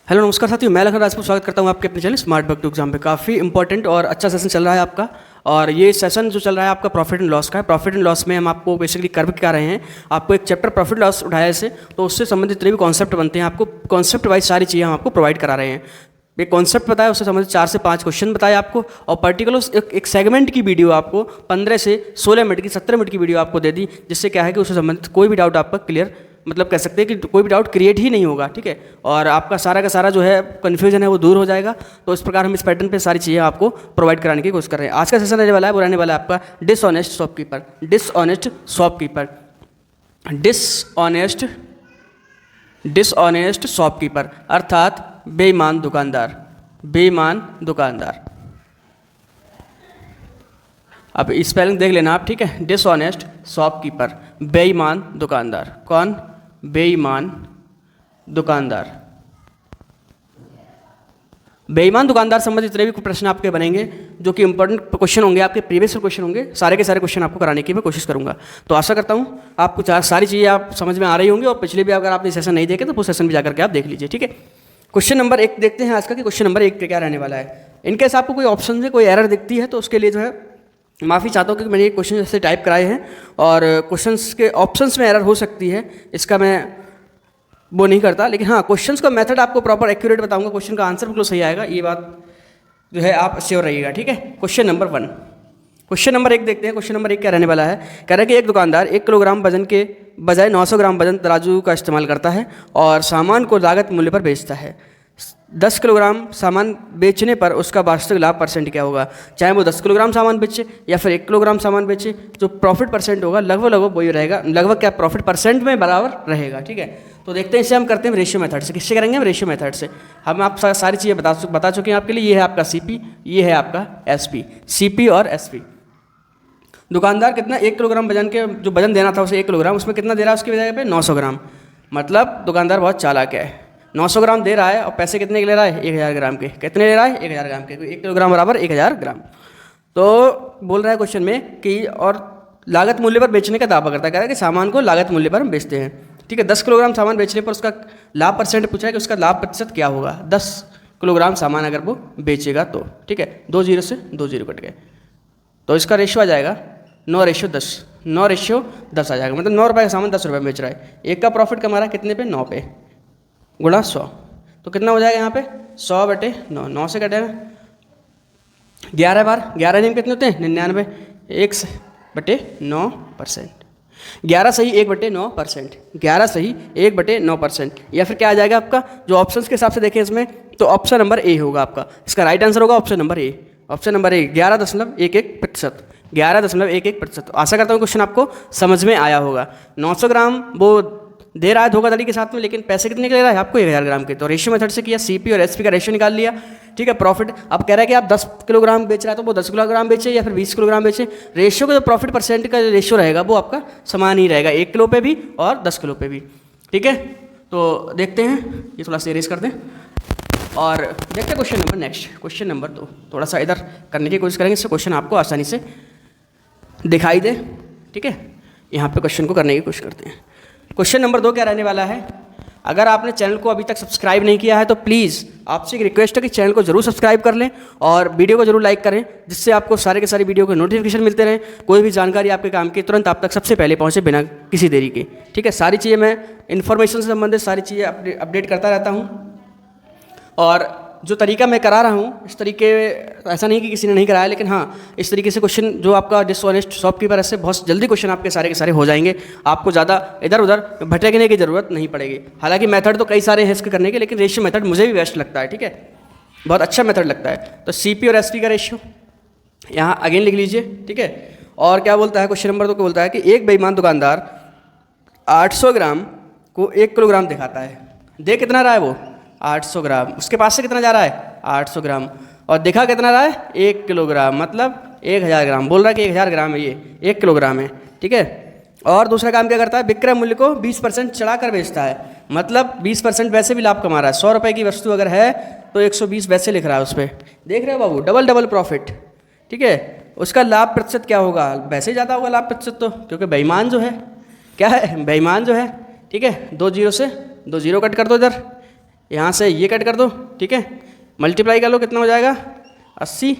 Hello नमस्कार साथियों, मैं लखन राजपूत स्वागत करता हूं आपके अपने channel smart work to exam पे। काफ़ी इंपॉर्टेंट और अच्छा सेशन चल रहा है आपका। और ये सेशन जो चल रहा है आपका प्रॉफिट एंड लॉस का है। प्रॉफिट एंड लॉस में हम आपको बेसिकली कर क्या रहे हैं, आपको एक चैप्टर प्रॉफिट लॉस उठाया इसे, तो उससे संबंधित जितने भी कॉन्सेप्ट बनते हैं आपको कॉन्सेप्ट वाइज सारी चीज़ें हम आपको प्रोवाइड करा रहे हैं। एक कॉन्सेप्ट बताया, उससे संबंधित 4 से 5 क्वेश्चन बताए आपको, और पर्टिकुलर एक सेगमेंट की वीडियो आपको 15 से 16 मिनट की 17 मिनट की वीडियो आपको दे दी, जिससे क्या है कि उससे संबंधित कोई भी डाउट आपका क्लियर, मतलब कह सकते हैं कि कोई भी डाउट क्रिएट ही नहीं होगा। ठीक है, और आपका सारा का सारा जो है कन्फ्यूजन है वो दूर हो जाएगा। तो इस प्रकार हम इस पैटर्न पे सारी चीज़ें आपको प्रोवाइड कराने की कोशिश कर रहे हैं। आज का सेशन रहने वाला है, वो रहने वाला है आपका dishonest shopkeeper. Dishonest shopkeeper, dishonest shopkeeper अर्थात बेईमान दुकानदार। बेईमान दुकानदार, अब स्पेलिंग देख लेना आप। ठीक है, डिसऑनेस्ट शॉपकीपर, बेईमान दुकानदार। कौन? बेईमान दुकानदार। बेईमान दुकानदार संबंधित जितने भी प्रश्न आपके बनेंगे, जो कि इंपॉर्टेंट क्वेश्चन होंगे, आपके प्रीवियस क्वेश्चन होंगे, सारे के सारे क्वेश्चन आपको कराने की मैं कोशिश करूंगा। तो आशा करता हूँ आपको सारी चीज़ें आप समझ में आ रही होंगी, और पिछले भी अगर आपने सेशन नहीं देखे तो वो सेशन भी जाकर के आप देख लीजिए। ठीक है, क्वेश्चन नंबर 1 देखते हैं आज का, कि क्वेश्चन नंबर 1 पे क्या रहने वाला है। इनकेस आपको कोई ऑप्शन से कोई एरर दिखती है तो उसके लिए जो है माफ़ी चाहता हूँ, क्योंकि मैंने ये क्वेश्चन जैसे टाइप कराए हैं और क्वेश्चंस के ऑप्शंस में एरर हो सकती है, इसका मैं वो नहीं करता। लेकिन हाँ, क्वेश्चंस का मेथड आपको प्रॉपर एक्यूरेट बताऊंगा, क्वेश्चन का आंसर बिल्कुल सही आएगा, ये बात जो है आप श्योर रहिएगा। ठीक है, क्वेश्चन नंबर 1, क्वेश्चन नंबर 1 देखते हैं। क्वेश्चन नंबर 1 क्या रहने वाला है, कह रहा है कि एक दुकानदार 1 किलोग्राम वजन के बजाय 900 ग्राम वजन तराजू का इस्तेमाल करता है और सामान को लागत मूल्य पर बेचता है। 10 किलोग्राम सामान बेचने पर उसका वास्तविक लाभ परसेंट क्या होगा। चाहे वो 10 किलोग्राम सामान बेचे या फिर 1 किलोग्राम सामान बेचे, जो प्रॉफिट परसेंट होगा लगभग वही रहेगा, लगभग क्या प्रॉफिट परसेंट में बराबर रहेगा। ठीक है, तो देखते हैं इसे हम करते हैं रेशियो मेथड से। किससे करेंगे हम? रेशियो मेथड से। हम आप सारी चीज़ें बता चुके हैं आपके लिए। ये है आपका सीपी, ये है आपका एसपी। सीपी और एसपी। दुकानदार कितना 1 किलोग्राम वजन के जो वजन देना था उसे 1 किलोग्राम, उसमें कितना दे रहा है उसकी वजह पे 900 ग्राम। मतलब दुकानदार बहुत चालाक है, 900 ग्राम दे रहा है और पैसे कितने के ले रहा है? 1000 ग्राम के। कितने ले रहा है? 1000 ग्राम के। 1 किलोग्राम बराबर 1000 ग्राम। तो बोल रहा है क्वेश्चन में कि और लागत मूल्य पर बेचने का दावा करता है, कह रहा है कि सामान को लागत मूल्य पर हम बेचते हैं। ठीक है, 10 किलोग्राम सामान बेचने पर उसका लाभ परसेंट पूछा है कि उसका लाभ प्रतिशत क्या होगा 10 किलोग्राम सामान अगर वो बेचेगा तो। ठीक है, 2 जीरो से 2 जीरो कट गए, तो इसका रेशियो आ जाएगा 9:10। 9:10 आ जाएगा, मतलब 9 रुपये का सामान 10 रुपये में बेच रहा है। एक का प्रॉफिट कमा रहा है कितने पे? 9 पे, गुणा 100, तो कितना हो जाएगा यहाँ पे? 100/9। 9 से कटेगा 11 बार, 11 दिन कितने होते हैं? 99। 1/9%। 11 सही 1/9%। 11 सही 1/9%। या फिर क्या आ जाएगा आपका, जो ऑप्शंस के हिसाब से देखें इसमें, तो ऑप्शन नंबर ए होगा आपका। इसका राइट आंसर होगा option number A. Option number A 11.11%। 11.11%। आशा करता हूँ क्वेश्चन आपको समझ में आया होगा। 900 ग्राम वो दे रहा है धोखाधड़ी के साथ में, लेकिन पैसे कितने के ले रहा है आपको? 1000 ग्राम के। तो रेशियो मेथड से किया, सीपी और एसपी का रेशियो निकाल लिया। ठीक है, प्रॉफिट अब कह रहा है कि आप 10 किलोग्राम बेच रहा है तो वो 10 किलोग्राम बेचे या फिर 20 किलोग्राम बेचे। रेशियो का जो प्रॉफिट परसेंट का जो रेशियो रहेगा वो आपका समान ही रहेगा, 1 किलो पे भी और 10 किलो पे भी। ठीक है, तो देखते हैं, ये थोड़ा सा इरेज कर दें और देखते हैं question number next. Question number 2 थोड़ा सा इधर करने की कोशिश करेंगे, इससे क्वेश्चन आपको आसानी से दिखाई दे। ठीक है, यहाँ पे क्वेश्चन को करने की कोशिश करते हैं। क्वेश्चन नंबर 2 क्या रहने वाला है, अगर आपने चैनल को अभी तक सब्सक्राइब नहीं किया है तो प्लीज़ आपसे एक रिक्वेस्ट है कि चैनल को जरूर सब्सक्राइब कर लें और वीडियो को जरूर लाइक करें, जिससे आपको सारे के सारे वीडियो के नोटिफिकेशन मिलते रहें। कोई भी जानकारी आपके काम की तुरंत आप तक सबसे पहले पहुँचे, बिना किसी देरी के। ठीक है, सारी चीज़ें मैं इन्फॉर्मेशन से संबंधित सारी चीज़ें अपडेट करता रहता हूँ, और जो तरीका मैं करा रहा हूँ इस तरीके, ऐसा नहीं कि किसी ने नहीं कराया, लेकिन हाँ इस तरीके से क्वेश्चन जो आपका डिसऑनेस्ट शॉपकीपर, ऐसे बहुत जल्दी क्वेश्चन आपके सारे के सारे हो जाएंगे। आपको ज़्यादा इधर उधर भटकने की ज़रूरत नहीं पड़ेगी। हालांकि मेथड तो कई सारे हैं इसके करने के, लेकिन रेशियो मेथड मुझे भी बेस्ट लगता है। ठीक है, बहुत अच्छा मेथड लगता है। तो सीपी और एसपी का रेशियो यहाँ अगेन लिख लीजिए। ठीक है, और क्या बोलता है क्वेश्चन नंबर 2 को, बोलता है कि एक बेईमान दुकानदार 800 ग्राम को 1 किलोग्राम दिखाता है। दे कितना रहा है वो? 800 ग्राम। उसके पास से कितना जा रहा है? 800 ग्राम। और दिखा कितना रहा है? 1 किलोग्राम, मतलब 1000 ग्राम। बोल रहा है कि 1000 ग्राम है, ये 1 किलोग्राम है। ठीक है, और दूसरा काम क्या करता है, विक्रय मूल्य को 20% चढ़ा कर बेचता है। मतलब 20% वैसे भी लाभ कमा रहा है। 100 रुपये की वस्तु अगर है तो 120 वैसे लिख रहा है उस पर। देख रहे हो बाबू, डबल प्रॉफिट। ठीक है, उसका लाभ प्रतिशत क्या होगा? वैसे ही ज़्यादा होगा लाभ प्रतिशत तो, क्योंकि बेईमान जो है क्या है? बेईमान जो है। ठीक है, 2 जीरो से 2 जीरो कट कर दो इधर, यहाँ से ये कट कर दो, ठीक है, मल्टीप्लाई कर लो, कितना हो जाएगा 80,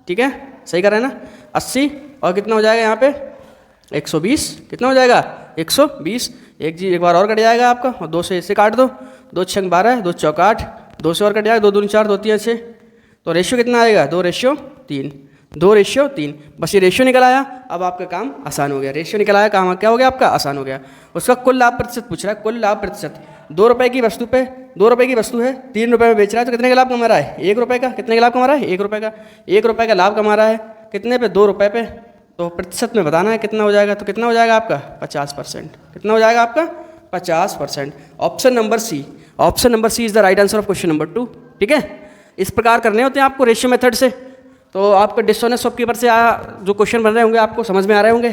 ठीक है, सही कर रहे हैं ना, 80 और कितना हो जाएगा यहाँ पे 120, कितना हो जाएगा 120, एक बार और कट जाएगा आपका, और 2 से इससे काट दो, 2 6 12, 2 चौक 8, 2 से और कट जाएगा, 2 दूनी 4, 2 3 6, तो रेशियो कितना आएगा 2:3, 2:3, बस ये रेशियो निकल आया। अब आपका काम आसान हो गया, रेशियो निकल आया, काम क्या हो गया आपका आसान हो गया। उसका कुल लाभ प्रतिशत पूछ रहा है, कुल लाभ प्रतिशत 2 रुपये की वस्तु पे, 2 रुपये की वस्तु है, 3 रुपये में बेच रहा है, तो कितने का लाभ कमा रहा है 1 रुपये का, कितने का लाभ कमा रहा है 1 रुपये का, 1 रुपये का लाभ कमा रहा है, कितने पे 2 रुपये पे, तो प्रतिशत में बताना है कितना हो जाएगा, तो कितना हो जाएगा आपका 50%, कितना हो जाएगा आपका 50%। Option number C, option number C is the right answer of question number 2, ठीक है। इस प्रकार करने होते हैं आपको रेशियो मेथड से, तो आपका डिसऑनेस्ट शॉपकीपर से जो क्वेश्चन बन रहे होंगे आपको समझ में आ रहे होंगे,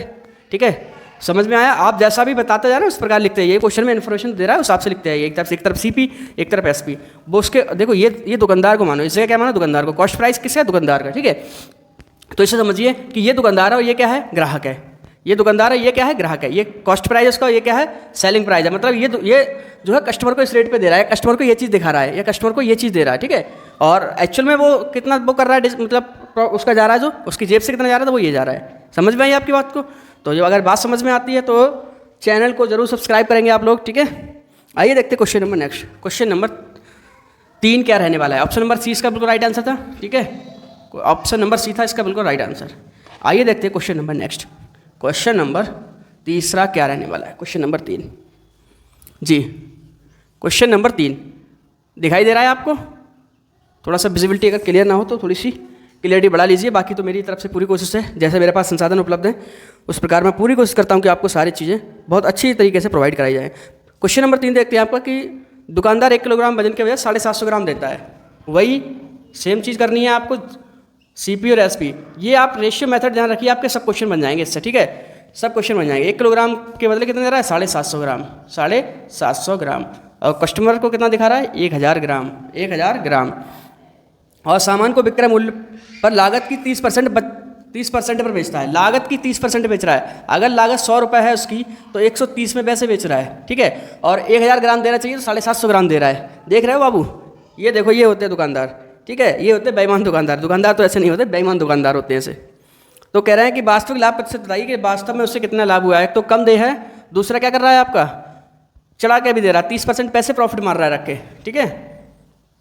ठीक है, समझ में आया। आप जैसा भी बताते जा रहे हैं उस प्रकार लिखते हैं, ये क्वेश्चन में इन्फॉर्मेशन दे रहा है उस हिसाब से लिखते हैं, एक तरफ सीपी एक तरफ एसपी, वो उसके देखो ये दुकानदार को मानो, इससे क्या मानो दुकानदार को, कॉस्ट प्राइस किसका दुकानदार का, ठीक है। तो इसे समझिए कि ये दुकानदार है और ये क्या है ग्राहक है, ये दुकानदार है ये क्या है ग्राहक है, ये कॉस्ट प्राइस है उसका, ये क्या है सेलिंग प्राइस है, मतलब ये जो है कस्टमर को इस रेट पे दे रहा है, कस्टमर को ये चीज़ दिखा रहा है, या कस्टमर को ये चीज़ दे रहा है, ठीक है। और एक्चुअल में वो कितना वो कर रहा है, मतलब उसका जा रहा है, जो उसकी जेब से कितना जा रहा है तो वो ये जा रहा है। समझ में आई आपकी बात को? तो जब अगर बात समझ में आती है तो चैनल को जरूर सब्सक्राइब करेंगे आप लोग, ठीक है। आइए देखते हैं question number next. Question number 3 क्या रहने वाला है? ऑप्शन नंबर सी इसका बिल्कुल राइट आंसर था, ठीक है, ऑप्शन नंबर सी था इसका बिल्कुल राइट आंसर। आइए देखते हैं question number next. Question number तीसरा क्या रहने वाला है? क्वेश्चन नंबर 3 जी, क्वेश्चन नंबर 3 दिखाई दे रहा है आपको? थोड़ा सा विजिबिलिटी अगर क्लियर ना हो तो थोड़ी सी क्लियरिटी बढ़ा लीजिए, बाकी तो मेरी तरफ से पूरी कोशिश है, जैसे मेरे पास संसाधन उपलब्ध हैं उस प्रकार मैं पूरी कोशिश करता हूँ कि आपको सारी चीज़ें बहुत अच्छी तरीके से प्रोवाइड कराई जाए। क्वेश्चन नंबर 3 देखते हैं आपका कि दुकानदार 1 किलोग्राम वजन के बजाय 750 ग्राम देता है, वही सेम चीज़ करनी है आपको सीपी और एसपी। ये आप रेशियो मेथड ध्यान रखिए, आपके सब क्वेश्चन बन जाएंगे इससे, ठीक है, सब क्वेश्चन बन जाएंगे। 1 किलोग्राम के बदले कितना दे रहा है 750 ग्राम, 750 ग्राम, और कस्टमर को कितना दिखा रहा है 1000 ग्राम, 1000 ग्राम, और सामान को विक्रय मूल्य पर लागत की 30% पर बेचता है, लागत की 30% बेच रहा है। अगर लागत 100 रुपये है उसकी तो 130 में वैसे बेच रहा है, ठीक है, और 1000 ग्राम देना चाहिए तो 750 ग्राम दे रहा है। देख रहे हो बाबू, ये देखो ये होते हैं दुकानदार, ठीक है, ये होते हैं बेईमान दुकानदार। दुकानदार तो ऐसे नहीं होते, बेईमान दुकानदार होते हैं ऐसे। तो कह रहे हैं कि वास्तविक लाभ प्रतिशत बताइए कि वास्तव में उससे कितना लाभ हुआ है। एक तो कम दे है, दूसरा क्या कर रहा है आपका चढ़ा के भी दे रहा है, 30% पैसे प्रॉफिट मार रहा है रख के, ठीक है,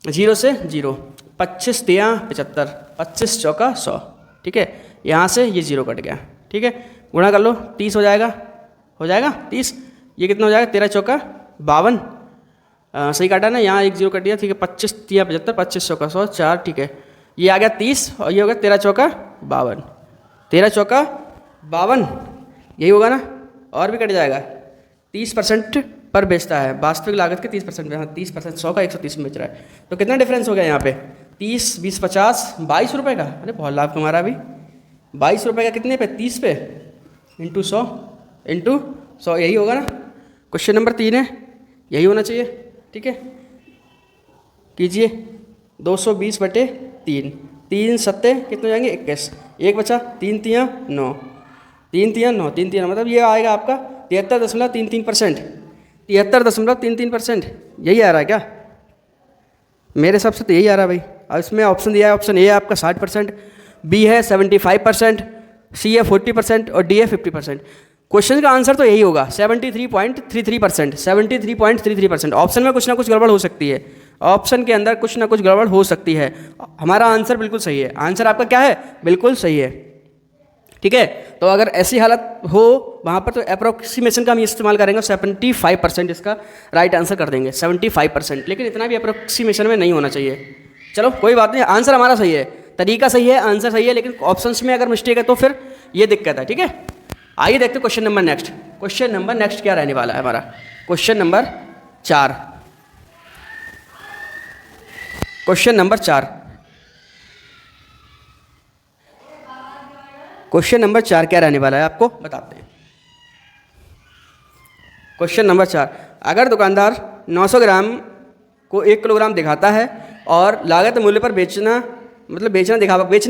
0 से 0, 25 तिया 75, 25 चौका 100, ठीक है, यहाँ से ये 0 कट गया, ठीक है, गुणा कर लो 30 हो जाएगा 30, ये कितना हो जाएगा 13 चौका 52, सही काटा ना, यहाँ एक 0 कट दिया, ठीक है, 25 तिया 75, 25 चौका 100, 4, ठीक है, ये आ गया 30 और ये हो गया 13 चौका 52, 13 चौका 52, यही होगा ना, और भी कट जाएगा। 30% पर बेचता है, वास्तविक लागत के 30%, यहाँ 30%, 100 का 130 में बेच रहा है, तो कितना डिफरेंस हो गया यहाँ पे 30, 20, 50, 22 रुपये का, अरे बहुत लाभ कमा रहा है अभी 22 रुपये का, कितने पे 30 पे इंटू 100, यही होगा ना। क्वेश्चन नंबर 3 है, यही होना चाहिए, ठीक है, कीजिए 220/3, 3 सत्ते कितने हो जाएंगे 21, 1 बचा 3 तिया 9, 3 तिया 9, 3 तिया 9, मतलब ये आएगा आपका 73.33%, 73.33%, यही आ रहा है क्या? मेरे हिसाब से तो यही आ रहा है भाई। अब इसमें ऑप्शन दिया है, ऑप्शन ए है आपका 60%, बी है 75%, सी है 40% और डी है 50%। क्वेश्चन का आंसर तो यही होगा 73.33%, 73.33%। ऑप्शन में कुछ ना कुछ गड़बड़ हो सकती है, ऑप्शन के अंदर कुछ ना कुछ गड़बड़ हो सकती है। हमारा आंसर बिल्कुल सही है, आंसर आपका क्या है बिल्कुल सही है, ठीक है। तो अगर ऐसी हालत हो वहाँ पर तो अप्रोक्सीमेशन का हम इस्तेमाल करेंगे, 75% इसका राइट आंसर कर देंगे, 75%, लेकिन इतना भी अप्रोक्सीमेशन में नहीं होना चाहिए। चलो कोई बात नहीं, आंसर हमारा सही है, तरीका सही है, आंसर सही है, लेकिन ऑप्शंस में अगर मिस्टेक है तो फिर ये दिक्कत है, ठीक है। आइए देखते हैं question number next. Question number next क्या रहने वाला है हमारा? Question number 4, question number 4, question number 4 क्या रहने वाला है आपको बताते हैं। क्वेश्चन नंबर 4, अगर दुकानदार 900 ग्राम को 1 किलोग्राम दिखाता है और लागत मूल्य पर बेचने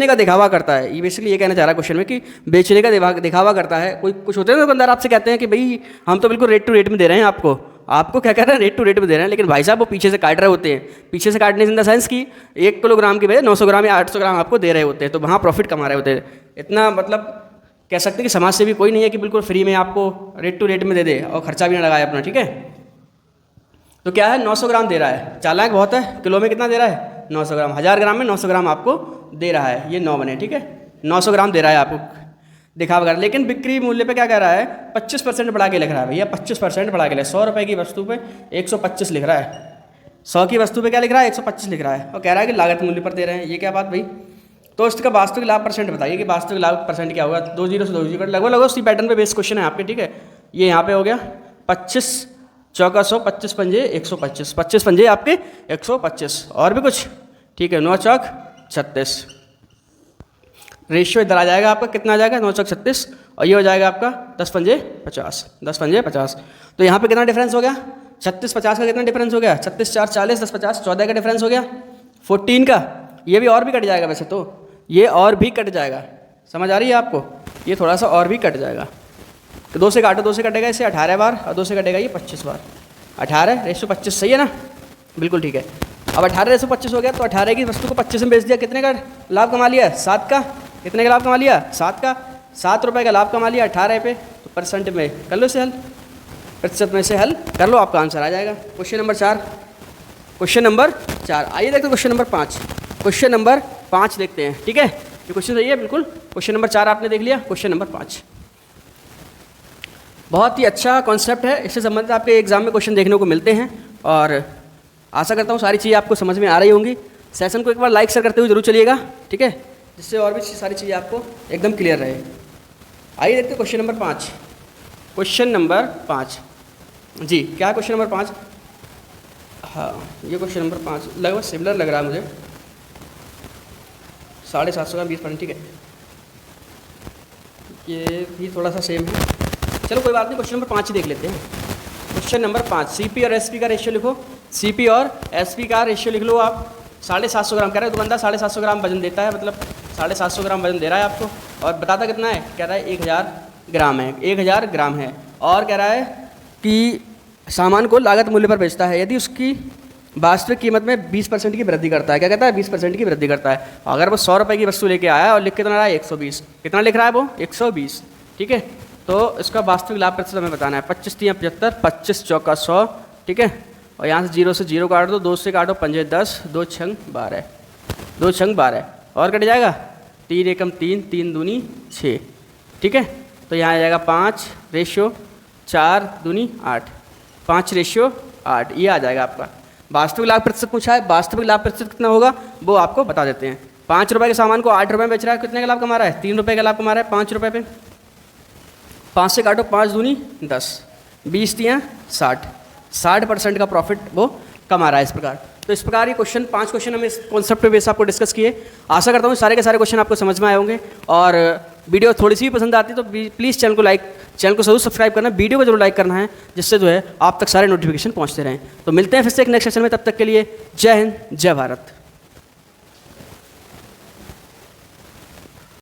का दिखावा करता है, ये बेसिकली ये कहना चाह रहा है क्वेश्चन में कि बेचने का दिखावा करता है। कोई कुछ होते हैं दुकानदार आपसे कहते हैं कि भाई हम तो बिल्कुल रेट टू रेट में दे रहे हैं आपको, आपको क्या कर रहे हैं, रेट टू रेट में दे रहे हैं, लेकिन भाई साहब वो पीछे से काट रहे होते हैं। पीछे से काटने इन द सेंस कि 1 किलोग्राम की बजाय 900 ग्राम या 800 ग्राम आपको दे रहे होते हैं, तो वहाँ प्रॉफिट कमा रहे होते हैं। इतना मतलब कह सकते हैं कि समाज से भी कोई नहीं है कि बिल्कुल फ्री में आपको रेट टू रेट में दे दे और खर्चा भी ना लगाए अपना, ठीक है। तो क्या है, 900 ग्राम दे रहा है, चालाक बहुत है, किलो में कितना दे रहा है, 900 ग्राम, 1000 ग्राम में 900 ग्राम आपको दे रहा है, ये 9 बने, ठीक है, 900 ग्राम दे रहा है आपको दिखा वगैरह। लेकिन बिक्री मूल्य पे क्या कह रहा है, 25% बढ़ा के लिख रहा है भैया, 25% बढ़ा के लिख, 100 रुपये की वस्तु पे 125 लिख रहा है, 100 की वस्तु पे क्या लिख रहा है, 125 लिख रहा है, और कह रहा है कि लागत मूल्य पर दे रहे हैं, ये क्या बात भाई। तो इसका वास्तविक लाभ परसेंट बताइए कि वास्तविक लाभ परसेंट क्या होगा। 2 जीरो से 2 जीरो लगभग लगभग उसी पैटर्न पे बेस क्वेश्चन है आपके, ठीक है। ये यहाँ पे हो गया 25 चौका 100, 25 पंजे 125, 25 पंजे आपके 125, और भी कुछ, ठीक है, 9 चौक 36, रेशियो इधर आ जाएगा आपका, कितना आ जाएगा, 9 चौक 36, और ये हो जाएगा आपका 10 पंजे 50, 10 पंजे 50। तो यहाँ पे कितना डिफरेंस हो गया, 36 50 का कितना डिफरेंस हो गया, 36 4 40, 10 50 14 का डिफरेंस हो गया, 14 का। ये भी और भी कट जाएगा वैसे तो, ये और भी कट जाएगा, समझ आ रही है आपको, ये थोड़ा सा और भी कट जाएगा। तो 2 से काटो, 2 से कटेगा इसे 18 बार, और 2 से कटेगा ये 25 बार, 18 रेशियो 25, सही है ना, बिल्कुल ठीक है। अब 18 रेशियो 25 हो गया, तो 18 की वस्तु को 25 में बेच दिया, कितने का लाभ कमा लिया, 7 का, कितने का लाभ कमा लिया, 7 का, 7 रुपये का लाभ कमा लिया 18 पे। तो परसेंट में कर लो इसे हल, प्रतिशत में से हल कर लो, आपका आंसर आ जाएगा। क्वेश्चन नंबर 4, क्वेश्चन नंबर 4, आइए देखते हैं क्वेश्चन नंबर 5, क्वेश्चन नंबर 5 देखते हैं, ठीक है। ये क्वेश्चन सही है बिल्कुल, क्वेश्चन नंबर 4 आपने देख लिया, क्वेश्चन नंबर 5 बहुत ही अच्छा कॉन्सेप्ट है, इससे संबंधित आपके एग्जाम में क्वेश्चन देखने को मिलते हैं, और आशा करता हूँ सारी चीज़ें आपको समझ में आ रही होंगी। सेशन को एक बार लाइक शेयर करते हुए जरूर चलिएगा, ठीक है, जिससे और भी सारी चीज़ें आपको एकदम क्लियर रहे। आइए देखते हैं क्वेश्चन नंबर 5, क्वेश्चन नंबर 5 जी, क्या क्वेश्चन नंबर 5, हाँ ये क्वेश्चन नंबर 5 लगभग सिमिलर लग रहा है मुझे, 750 का 20%, ठीक है, ये भी थोड़ा सा सेम है, चलो कोई बात नहीं, क्वेश्चन नंबर 5 ही देख लेते हैं। क्वेश्चन नंबर 5, सीपी और एसपी का रेशियो लिखो, सीपी और एसपी का रेशियो लिख लो आप। 750 ग्राम कह रहा है दुकानदार, 750 ग्राम वजन देता है, मतलब 750 ग्राम वजन दे रहा है आपको, और बताता कितना है, कह रहा है 1000 ग्राम है, 1000 ग्राम है, और कह रहा है कि सामान को लागत मूल्य पर बेचता है यदि उसकी वास्तविक कीमत में 20% की वृद्धि करता है। क्या कहता है, 20% की वृद्धि करता है। अगर वो 100 रुपये की वस्तु लेके आया और लिख कितना रहा है, 120, कितना लिख रहा है वो, 120, ठीक है। तो इसका वास्तविक लाभ प्रतिशत हमें बताना है, 25 3 75, 25 चौका 100, ठीक है, और यहाँ से 0 से 0 काट दो, 2 से काटो, पंजे 10, 2 छंग 12, 2 छंग 12, और कट जाएगा 3 एकम 3, 3 दूनी 6, ठीक है। तो यहाँ आ जाएगा 5 रेशियो 4 दूनी 8, 5 रेशियो 8, ये आ जाएगा आपका। वास्तविक लाभ प्रतिशत पूछा है, वास्तविक लाभ प्रतिशत कितना होगा वो आपको बता देते हैं। 5 रुपये के सामान को 8 रुपये में बेच रहा है, कितने का लाभ कमा रहा है, 3 रुपये का लाभ कमा रहा है 5 रुपये पे। 5 से काटो, 5 दूनी 10, 20 दिया 60, 60% का प्रॉफिट वो कमा रहा है इस प्रकार। तो इस प्रकार ये क्वेश्चन 5 क्वेश्चन हम इस कॉन्सेप्ट पे बेस आपको डिस्कस किए। आशा करता हूँ सारे के सारे क्वेश्चन आपको समझ में आए होंगे, और वीडियो थोड़ी सी भी पसंद आती है तो प्लीज़ चैनल को जरूर सब्सक्राइब करना, वीडियो को जरूर लाइक करना है, जिससे जो है आप तक सारे नोटिफिकेशन पहुँचते रहें। तो मिलते हैं फिर से एक नेक्स्ट सेशन में, तब तक के लिए जय हिंद, जय भारत।